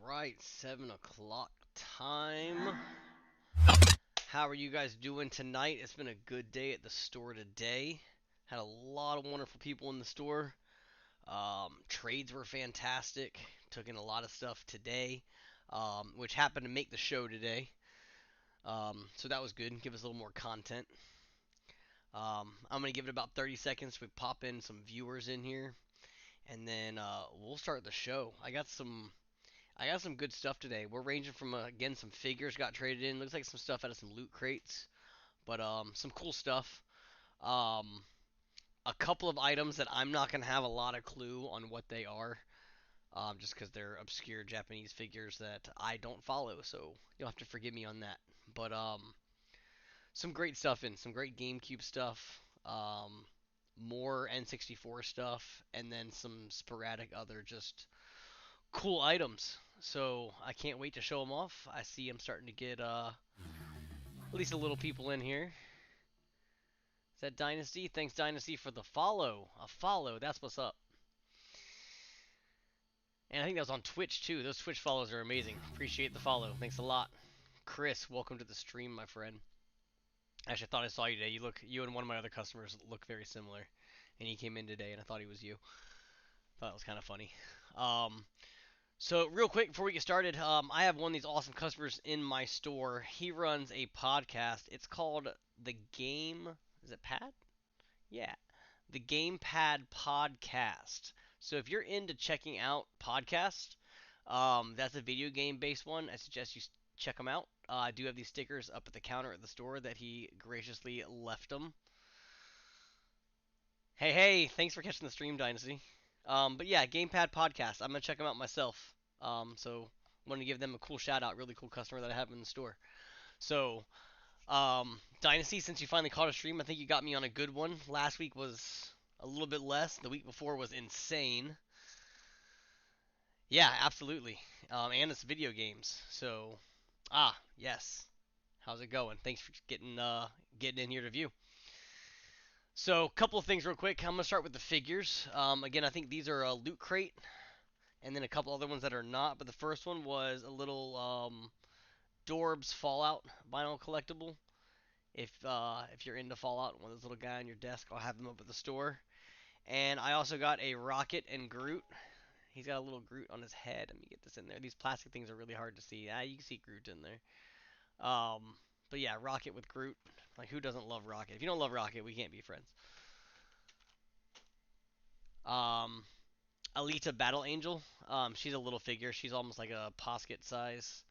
Right, 7 o'clock time. How are you guys doing tonight? It's been a good day at the store today. Had a lot of wonderful people in the store. Trades were fantastic. Took in a lot of stuff today, which happened to make the show today. So that was good. Give us a little more content. I'm going to give it about 30 seconds. We pop in some viewers in here, and then we'll start the show. I got some good stuff today. We're ranging from again some figures got traded in. Looks like some stuff out of some loot crates, but some cool stuff. Um, a couple of items that I'm not gonna have a lot of clue on what they are, just because they're obscure Japanese figures that I don't follow. So you'll have to forgive me on that. But some great stuff in some great GameCube stuff. More N64 stuff, and then some sporadic other just cool items. So I can't wait to show them off. I see I'm starting to get at least a little people in here. Is that Dynasty? Thanks Dynasty for the follow. A follow, that's what's up. And I think that was on Twitch too. Those Twitch follows are amazing. Appreciate the follow. Thanks a lot. Chris, welcome to the stream, my friend. Actually, I thought I saw you today. You and one of my other customers look very similar, and he came in today, and I thought he was you. Thought it was kind of funny. Um, So, real quick before we get started, I have one of these awesome customers in my store. He runs a podcast. It's called The Game. Is it Pad? Yeah. The Gamepad Podcast. So, if you're into checking out podcasts, that's a video game based one. I suggest you check them out. I do have these stickers up at the counter at the store that he graciously left them. Hey, hey, thanks for catching the stream, Dynasty. But yeah, Gamepad Podcast. I'm gonna check them out myself. So wanted to give them a cool shout out. Really cool customer that I have in the store. So, Dynasty, since you finally caught a stream, I think you got me on a good one. Last week was a little bit less. The week before was insane. Yeah, absolutely. And it's video games. So, yes. How's it going? Thanks for getting in here to view. So, a couple of things real quick. I'm gonna start with the figures. Again, I think these are a loot crate, and then a couple other ones that are not. But the first one was a little Dorbs Fallout vinyl collectible. If you're into Fallout, one of those little guy on your desk, I'll have them up at the store. And I also got a Rocket and Groot. He's got a little Groot on his head. Let me get this in there. These plastic things are really hard to see. You can see Groot in there. But yeah, Rocket with Groot. Like, who doesn't love Rocket? If you don't love Rocket, we can't be friends. Um, Alita Battle Angel. She's a little figure. She's almost like a Posket size.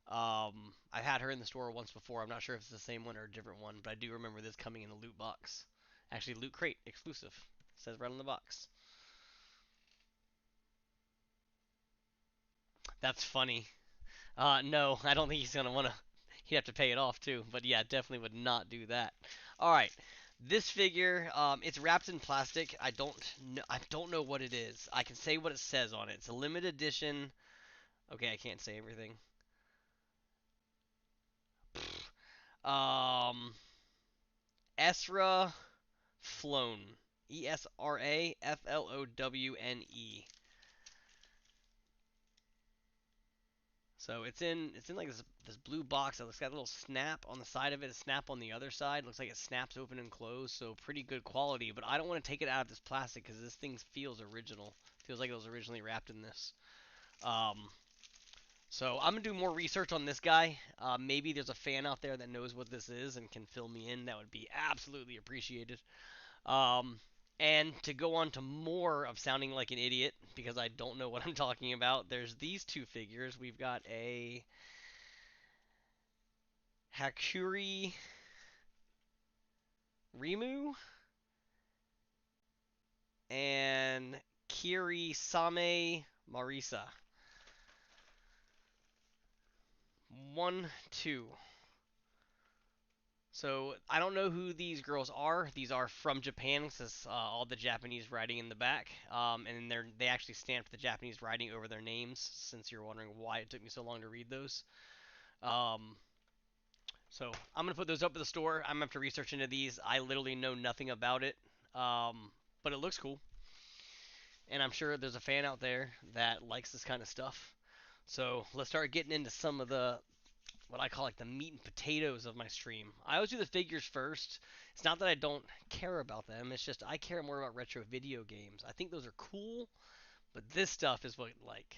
I've had her in the store once before. I'm not sure if it's the same one or a different one, but I do remember this coming in a loot box. Actually, loot crate exclusive. It says right on the box. That's funny. No, I don't think he's gonna wanna. He'd have to pay it off too. But yeah, definitely would not do that. All right, this figure, it's wrapped in plastic. I don't know what it is. I can say what it says on it. It's a limited edition. Okay, I can't say everything. Um, Esra Flown. ESRAFLOWNE. So it's in like this blue box. It's got a little snap on the side of it, a snap on the other side. Looks like it snaps open and closed, so pretty good quality. But I don't want to take it out of this plastic because this thing feels original. Feels like it was originally wrapped in this. Um, so I'm gonna do more research on this guy. Maybe there's a fan out there that knows what this is and can fill me in. That would be absolutely appreciated. Um, and to go on to more of sounding like an idiot, because I don't know what I'm talking about, there's these two figures. We've got a Hakuri Rimu and Kiri Same Marisa. One, two. So I don't know who these girls are. These are from Japan. Says all the Japanese writing in the back, and they actually stamped the Japanese writing over their names. Since you're wondering why it took me so long to read those, um, so I'm gonna put those up at the store. I'm gonna have to research into these. I literally know nothing about it, but it looks cool, and I'm sure there's a fan out there that likes this kind of stuff. So let's start getting into some of the what I call like the meat and potatoes of my stream. I always do the figures first. It's not that I don't care about them. It's just I care more about retro video games. I think those are cool, but this stuff is what like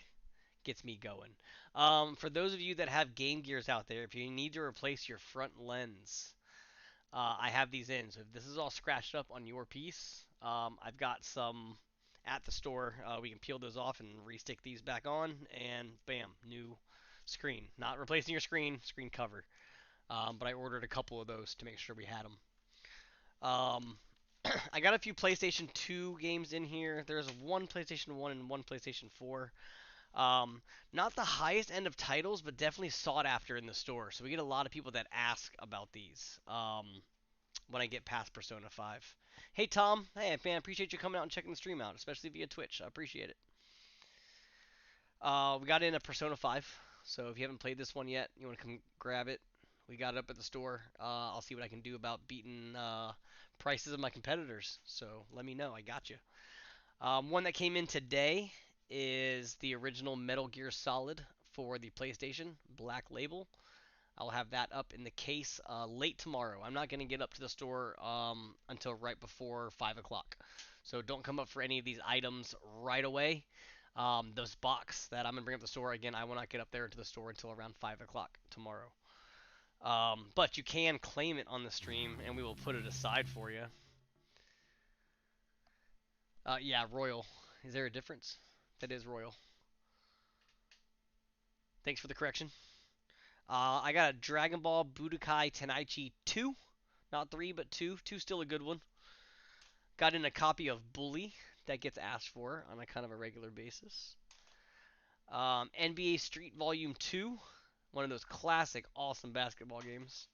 gets me going. For those of you that have Game Gears out there, if you need to replace your front lens, I have these in. So if this is all scratched up on your piece, I've got some at the store. We can peel those off and restick these back on, and bam, new screen. Not replacing your screen, screen cover. But I ordered a couple of those to make sure we had them. Um, I got a few PlayStation 2 games in here. There's one PlayStation 1 and one PlayStation 4. Um, Not the highest end of titles, but definitely sought after in the store. So we get a lot of people that ask about these when I get past Persona 5. Hey Tom, hey man, appreciate you coming out and checking the stream out, especially via Twitch. I appreciate it. We got in a Persona 5, so if you haven't played this one yet, you want to come grab it. We got it up at the store. I'll see what I can do about beating prices of my competitors. So let me know. I got you. One that came in today is the original Metal Gear Solid for the PlayStation Black Label. I'll have that up in the case late tomorrow. I'm not going to get up to the store until right before 5 o'clock. So don't come up for any of these items right away. Those box that I'm going to bring up to the store, again, I will not get up there to the store until around 5 o'clock tomorrow. But you can claim it on the stream, and we will put it aside for you. Yeah, Royal. Is there a difference? That is Royal. Thanks for the correction. I got a Dragon Ball Budokai Tenkaichi 2. Not 3, but 2. 2 still a good one. Got in a copy of Bully that gets asked for on a kind of a regular basis. NBA Street Volume 2. One of those classic, awesome basketball games.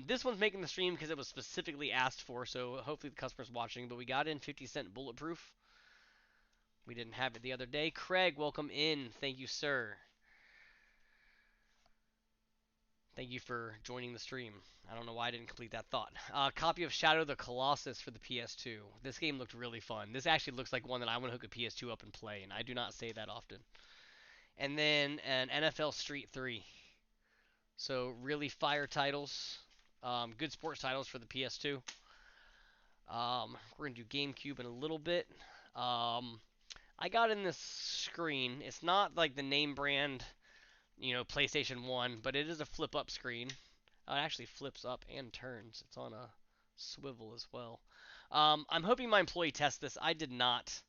This one's making the stream because it was specifically asked for, so hopefully the customer's watching. But we got in 50 Cent Bulletproof. We didn't have it the other day. Craig, welcome in. Thank you, sir. Thank you for joining the stream. I don't know why I didn't complete that thought. Copy of Shadow of the Colossus for the PS2. This game looked really fun. This actually looks like one that I want to hook a PS2 up and play, and I do not say that often. And then an NFL Street 3. So really fire titles. Good sports titles for the PS2. We're going to do GameCube in a little bit. I got in this screen. It's not like the name brand, PlayStation 1, but it is a flip up screen. It actually flips up and turns. It's on a swivel as well. I'm hoping my employee tests this. I did not.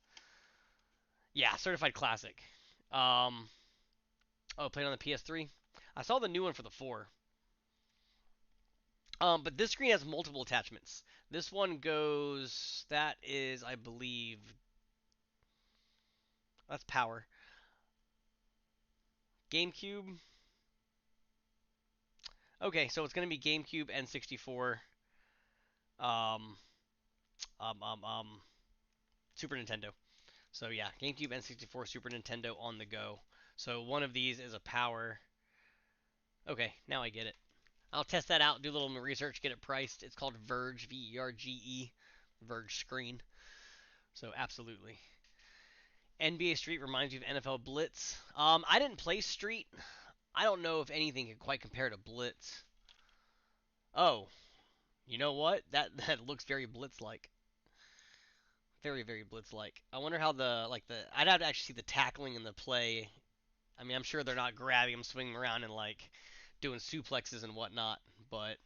Yeah, certified classic. Played on the PS3. I saw the new one for the 4. But this screen has multiple attachments. This one goes. That is, I believe, that's power. GameCube. Okay, so it's gonna be GameCube, N64, um, um, um, um, Super Nintendo. So yeah, GameCube, N64, Super Nintendo on the go. So one of these is a power. Okay, now I get it. I'll test that out, do a little research, get it priced. It's called Verge, Verge, Verge screen. So absolutely. NBA Street reminds you of NFL Blitz. I didn't play Street. I don't know if anything can quite compare to Blitz. Oh, you know what? That looks very Blitz-like. Very, very Blitz-like. I wonder how I'd have to actually see the tackling and the play. I mean, I'm sure they're not grabbing him, swinging around, and like doing suplexes and whatnot, but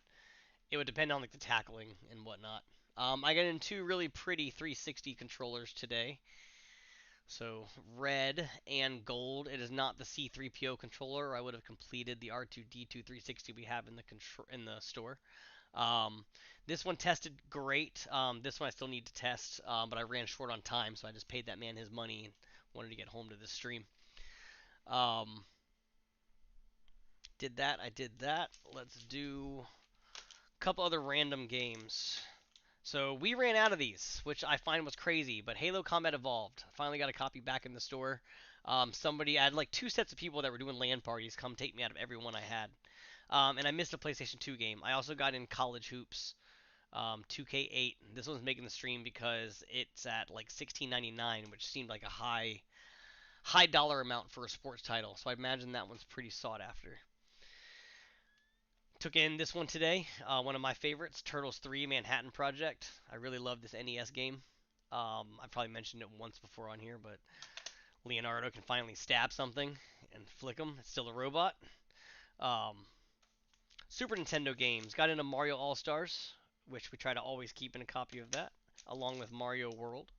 it would depend on like the tackling and whatnot. I got in two really pretty 360 controllers today. So red and gold. It is not the C3PO controller. Or I would have completed the R2D2 360 we have in the store. Um, this one tested great. This one I still need to test, but I ran short on time, so I just paid that man his money and wanted to get home to this stream. Um, did that. I did that. Let's do a couple other random games. So we ran out of these, which I find was crazy. But Halo Combat Evolved, finally got a copy back in the store. I had like two sets of people that were doing LAN parties come take me out of every one I had. And I missed a PlayStation 2 game. I also got in College Hoops, 2K8. This one's making the stream because it's at like $16.99, which seemed like a high dollar amount for a sports title, so I imagine that one's pretty sought after. Took in this one today, one of my favorites, Turtles 3 Manhattan Project. I really love this NES game. I've probably mentioned it once before on here, but Leonardo can finally stab something and flick him. It's still a robot. Um, Super Nintendo games. Got into Mario All Stars, which we try to always keep in a copy of that, along with Mario World.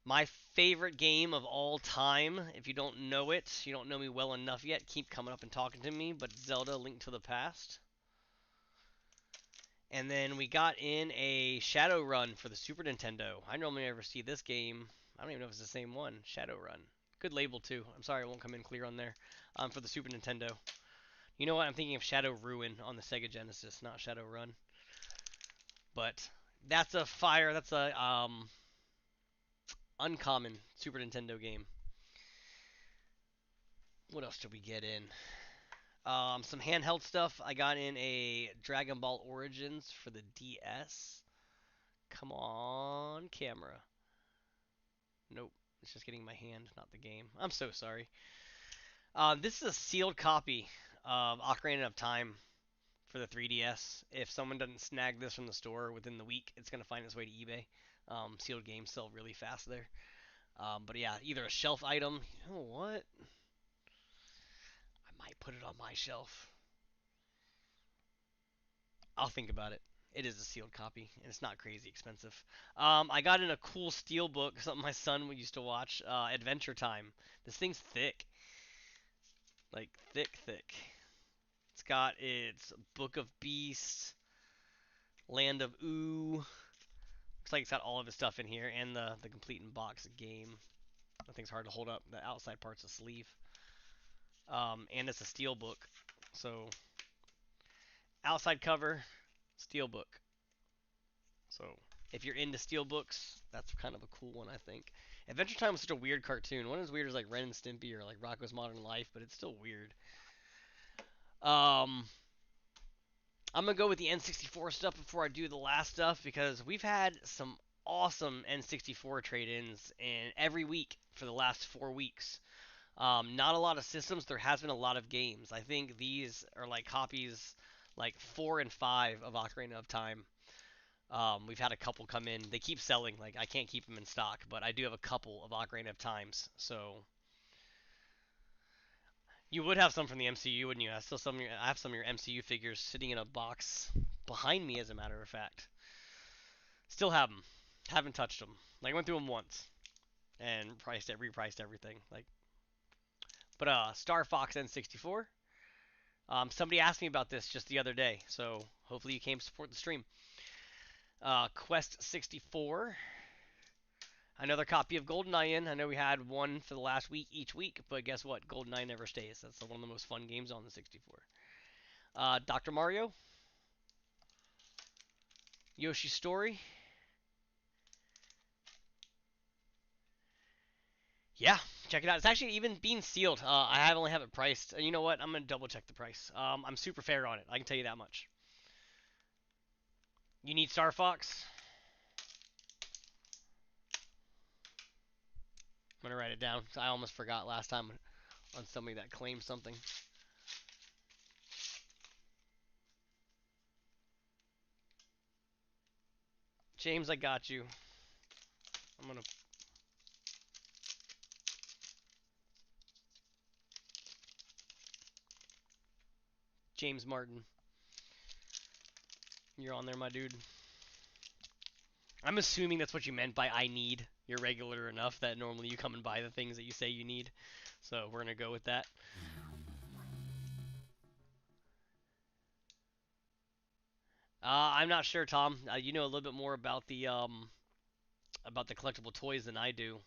My favorite game of all time, if you don't know it, you don't know me well enough yet, keep coming up and talking to me, but Zelda Link to the Past. And then we got in a Shadowrun for the Super Nintendo. I normally never see this game. I don't even know if it's the same one. Shadowrun. Good label, too. I'm sorry it won't come in clear on there. For the Super Nintendo. You know what? I'm thinking of Shadow Ruin on the Sega Genesis, not Shadowrun. But that's a fire. That's a uncommon Super Nintendo game. What else did we get in? Some handheld stuff. I got in a Dragon Ball Origins for the DS. Come on, camera. Nope. It's just getting my hand, not the game. I'm so sorry. This is a sealed copy of Ocarina of Time for the 3DS. If someone doesn't snag this from the store within the week, it's going to find its way to eBay. Sealed games sell really fast there. But yeah, either a shelf item. You know what? I might put it on my shelf. I'll think about it. It is a sealed copy, and it's not crazy expensive. I got in a cool steel book, something my son used to watch, Adventure Time. This thing's thick. Like, thick, thick. It's got its Book of Beasts, Land of Ooh. Looks like it's got all of his stuff in here, and the complete in box game. That thing's hard to hold up. The outside part's a sleeve. And it's a steel book. So, outside cover, steel book. So, if you're into steel books, that's kind of a cool one, I think. Adventure Time was such a weird cartoon. One as weird as like Ren and Stimpy or like Rocko's Modern Life, but it's still weird. Um, I'm gonna go with the N64 stuff before I do the last stuff because we've had some awesome N64 trade-ins in every week for the last 4 weeks. Not a lot of systems. There has been a lot of games. I think these are like copies, like 4 and 5 of Ocarina of Time. We've had a couple come in. They keep selling. Like I can't keep them in stock, but I do have a couple of Ocarina of Times. So you would have some from the MCU, wouldn't you? I have some of your MCU figures sitting in a box behind me, as a matter of fact. Still have them. Haven't touched them. Like went through them once and repriced everything. But Star Fox N64. Somebody asked me about this just the other day, so hopefully you came to support the stream. Quest 64. Another copy of GoldenEye in. I know we had one for the last week each week, but guess what? GoldenEye never stays. That's one of the most fun games on the 64. Dr. Mario. Yoshi's Story. Yeah, check it out. It's actually even being sealed. I only have it priced. You know what? I'm gonna double check the price. I'm super fair on it. I can tell you that much. You need Star Fox. I'm gonna write it down. I almost forgot last time on somebody that claimed something. James, I got you. I'm gonna. James Martin. You're on there, my dude. I'm assuming that's what you meant by I need. You're regular enough that normally you come and buy the things that you say you need. So we're gonna go with that. I'm not sure, Tom. You know a little bit more about the collectible toys than I do,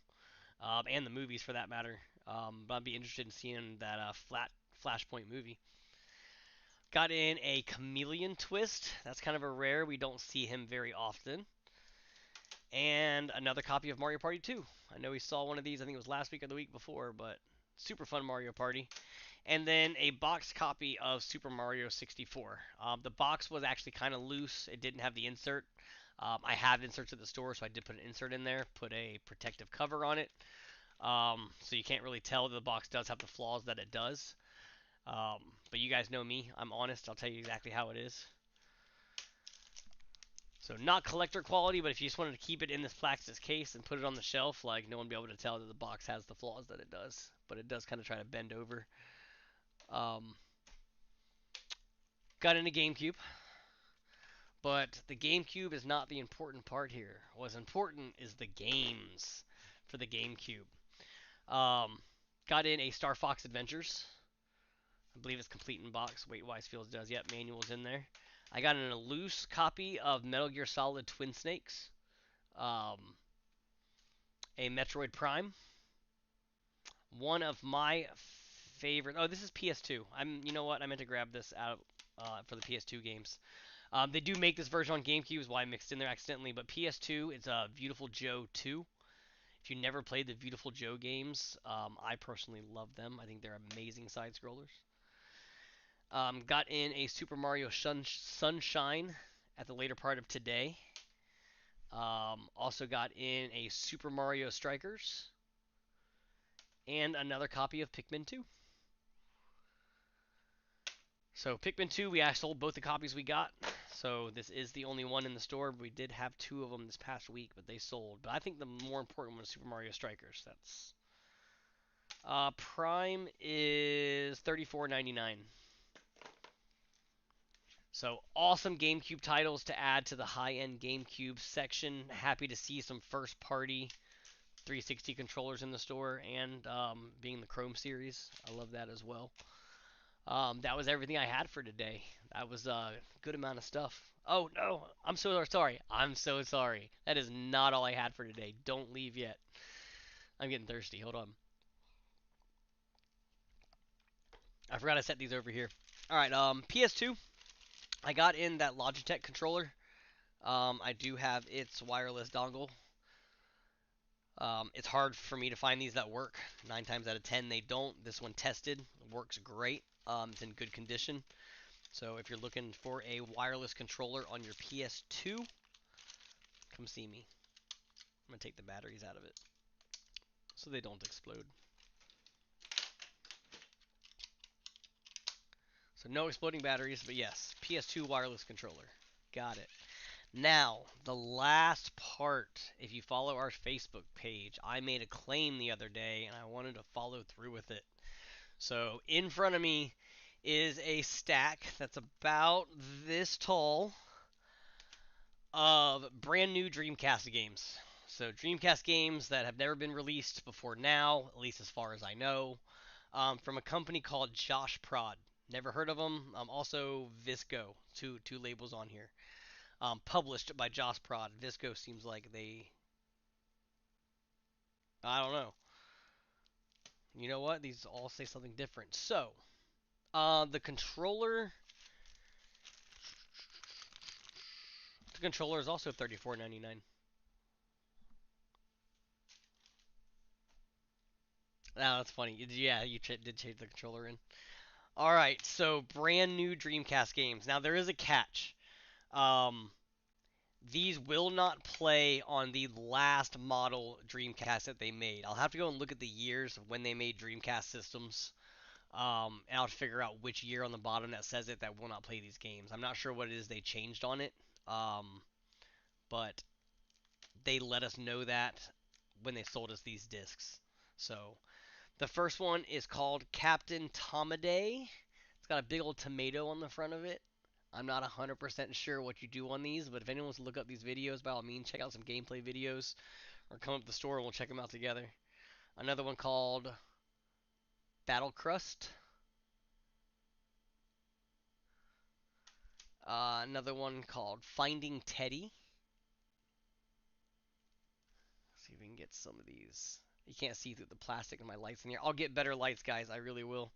and the movies for that matter. But I'd be interested in seeing that Flashpoint movie. Got in a Chameleon Twist. That's kind of a rare. We don't see him very often. And another copy of Mario Party 2. I know we saw one of these. I think it was last week or the week before, but super fun Mario Party. And then a boxed copy of Super Mario 64. The box was actually kind of loose. It didn't have the insert. I have inserts at the store, so I did put an insert in there, put a protective cover on it. So you can't really tell that the box does have the flaws that it does. But you guys know me. I'm honest. I'll tell you exactly how it is. So not collector quality, but if you just wanted to keep it in this Plaxis case and put it on the shelf, like no one would be able to tell that the box has the flaws that it does. But it does kind of try to bend over. Um, got into GameCube, but the GameCube is not the important part here. What's important is the games for the GameCube. Got in a Star Fox Adventures. I believe it's complete in box. Wait, Wisefields does. Yep, manual's in there. I got in a loose copy of Metal Gear Solid Twin Snakes. A Metroid Prime. One of my favorite. Oh, this is PS2. You know what? I meant to grab this out for the PS2 games. They do make this version on GameCube, is why I mixed in there accidentally. But PS2, it's a Beautiful Joe 2. If you never played the Beautiful Joe games, I personally love them. I think they're amazing side scrollers. Got in a Super Mario Sunshine at the later part of today. Also got in a Super Mario Strikers and another copy of Pikmin 2. So Pikmin 2, we actually sold both the copies we got. So this is the only one in the store. We did have two of them this past week, but they sold. But I think the more important one is Super Mario Strikers. That's Prime is $34.99. So awesome GameCube titles to add to the high-end GameCube section. Happy to see some first-party 360 controllers in the store, and being the Chrome series, I love that as well. That was everything I had for today. That was a good amount of stuff. Oh no, I'm so sorry. I'm so sorry. That is not all I had for today. Don't leave yet. I'm getting thirsty. Hold on. I forgot to set these over here. All right. PS2. I got in that Logitech controller. I do have its wireless dongle. It's hard for me to find these that work. 9 times out of 10 they don't. This one tested. Works great. It's in good condition. So if you're looking for a wireless controller on your PS2, come see me. I'm going to take the batteries out of it so they don't explode. So no exploding batteries, but yes, PS2 wireless controller. Got it. Now, the last part, if you follow our Facebook page, I made a claim the other day and I wanted to follow through with it. So in front of me is a stack that's about this tall of brand new Dreamcast games. So Dreamcast games that have never been released before now, at least as far as I know, from a company called Josh Prod. Never heard of them. Also Visco, two labels on here. Published by Josh Prod. Visco seems like they, I don't know. You know what? These all say something different. So, the controller, is also $34.99. Ah, that's funny. Yeah, you did change the controller in. All right, so brand new Dreamcast games. Now there is a catch. Um, these will not play on the last model Dreamcast that they made. I'll have to go and look at the years of when they made Dreamcast systems. And I'll figure out which year on the bottom that says it that will not play these games. I'm not sure what it is they changed on it. But they let us know that when they sold us these discs. So the first one is called Captain Tomaday. It's got a big old tomato on the front of it. I'm not 100% sure what you do on these, but if anyone wants to look up these videos, by all means, check out some gameplay videos or come up to the store and we'll check them out together. Another one called Battle Crust. Another one called Finding Teddy. Let's see if we can get some of these. You can't see through the plastic of my lights in here. I'll get better lights, guys. I really will.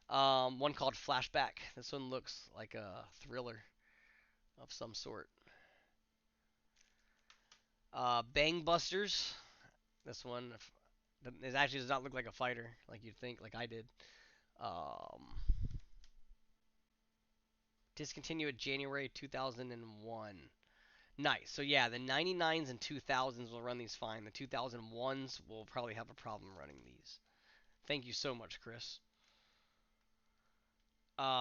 One called Flashback. This one looks like a thriller of some sort. Bang Busters. This one it actually does not look like a fighter, like you'd think, like I did. Um, Discontinued January 2001. Nice. So yeah, the 99s and 2000s will run these fine. The 2001s will probably have a problem running these. Thank you so much, Chris.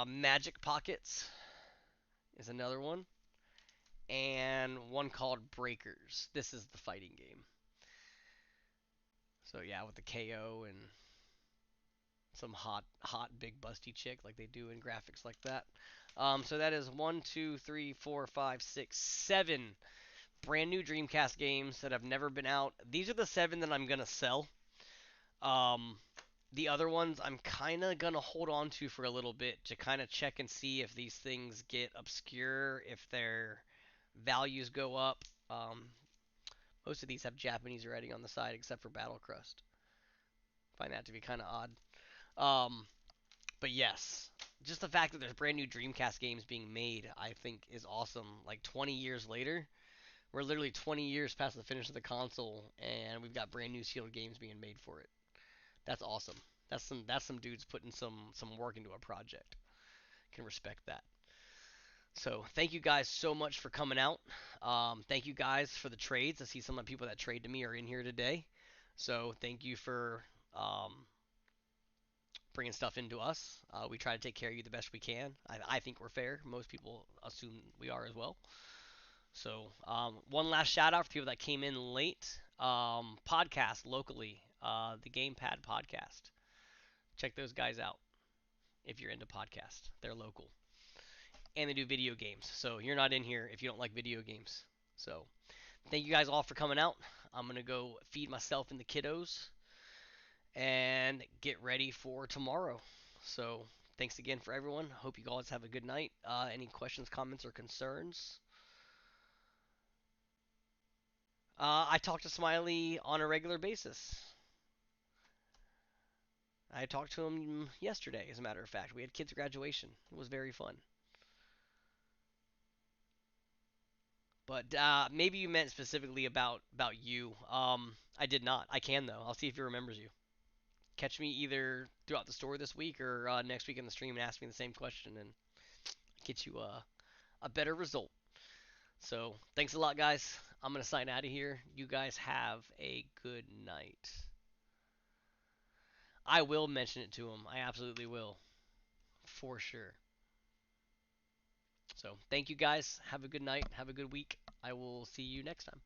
Magic Pockets is another one, and one called Breakers. This is the fighting game. So yeah, with the KO and some hot, big, busty chick like they do in graphics like that. So that is one, two, three, four, five, six, seven brand new Dreamcast games that have never been out. These are the seven that I'm gonna sell. Um, the other ones I'm kind of gonna hold on to for a little bit to kind of check and see if these things get obscure, if their values go up. Most of these have Japanese writing on the side, except for Battle Crust. Find that to be kind of odd. Um, but yes, just the fact that there's brand new Dreamcast games being made, I think, is awesome. Like 20 years later, we're literally 20 years past the finish of the console, and we've got brand new sealed games being made for it. That's awesome. That's some dudes putting some work into a project. Can respect that. So thank you guys so much for coming out. Thank you guys for the trades. I see some of the people that trade to me are in here today. So thank you for bringing stuff into us. We try to take care of you the best we can. I think we're fair. Most people assume we are as well. So one last shout out for people that came in late. Podcast locally, the Gamepad Podcast. Check those guys out if you're into podcasts. They're local and they do video games. So you're not in here if you don't like video games. So thank you guys all for coming out. I'm gonna go feed myself and the kiddos and get ready for tomorrow. So thanks again for everyone. Hope you guys have a good night. Any questions, comments, or concerns? I talk to Smiley on a regular basis. I talked to him yesterday, as a matter of fact. We had kids' graduation. It was very fun. But maybe you meant specifically about you. I did not. I can though. I'll see if he remembers you. Catch me either throughout the store this week or next week in the stream and ask me the same question and get you a better result. So thanks a lot, guys. I'm gonna sign out of here. You guys have a good night. I will mention it to him. I absolutely will, for sure. So thank you guys. Have a good night. Have a good week. I will see you next time.